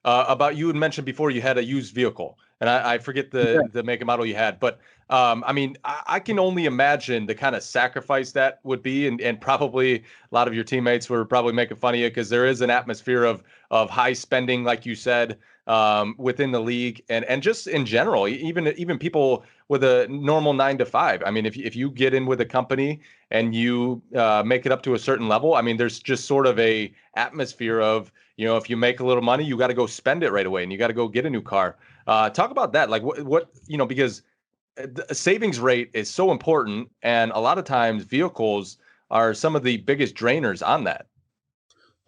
about you had mentioned before you had a used vehicle, and I forget the make and model you had, but I mean, I can only imagine the kind of sacrifice that would be, and probably a lot of your teammates were probably making fun of you because there is an atmosphere of high spending, like you said, within the league, and just in general, even people with a normal 9 to 5. I mean, if you get in with a company and you make it up to a certain level, I mean, there's just sort of a atmosphere of, if you make a little money, you got to go spend it right away, and you got to go get a new car. Talk about that, like what because the savings rate is so important, and a lot of times vehicles are some of the biggest drainers on that.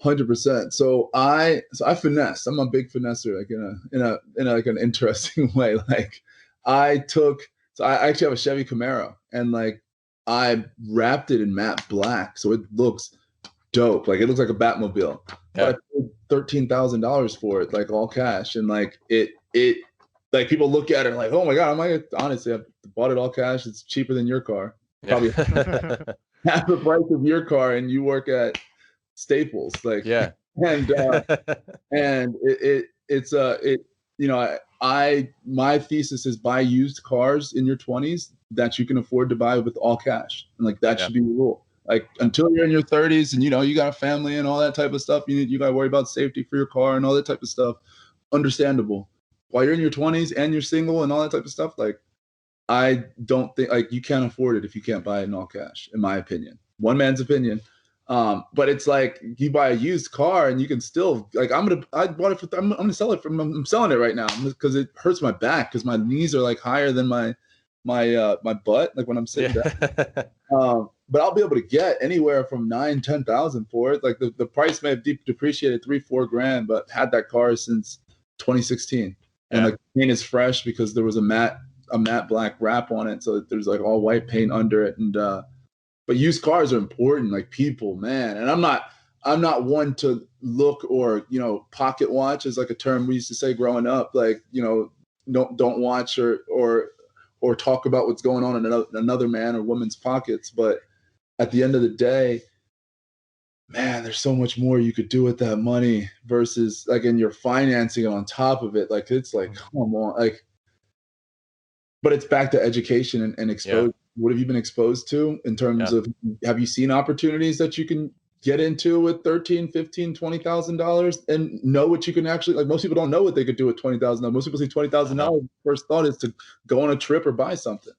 100%. So I finesse. I'm a big finesser, like in a like an interesting way. Like I actually have a Chevy Camaro, and like I wrapped it in matte black, so it looks dope. Like it looks like a Batmobile. But Yeah. I paid $13,000 for it, like all cash, and like it like people look at it and like, oh my god, I'm like, honestly, I bought it all cash. It's cheaper than your car, probably Yeah. half the price of your car, and you work at Staples, like, Yeah. and it's my thesis is buy used cars in your 20s that you can afford to buy with all cash, and like that Yeah. should be the rule. Like until you're in your 30s and you got a family and all that type of stuff, you got to worry about safety for your car and all that type of stuff. Understandable. While you're in your 20s and you're single and all that type of stuff, like I don't think like you can't afford it if you can't buy it in all cash, in my opinion. One man's opinion. But it's like you buy a used car and you can still like I bought it I'm gonna sell it I'm selling it right now because it hurts my back because my knees are like higher than my butt, like when I'm sitting down. But I'll be able to get anywhere from 9-10,000 for it. Like the price may have depreciated 3-4 grand, but had that car since 2016, and like the paint is fresh because there was a matte black wrap on it, so there's like all white paint under it. And but used cars are important, like people, man. And I'm not one to look or pocket watch is like a term we used to say growing up, like don't watch or talk about what's going on in another man or woman's pockets. But at the end of the day, man, there's so much more you could do with that money versus like, and you're financing it on top of it. Like, it's like, come on, like, but it's back to education and exposure. What have you been exposed to in terms of, have you seen opportunities that you can get into with $13, $15, $20,000 and know what you can actually, like, most people don't know what they could do with $20,000. Most people see $20,000. First thought is to go on a trip or buy something.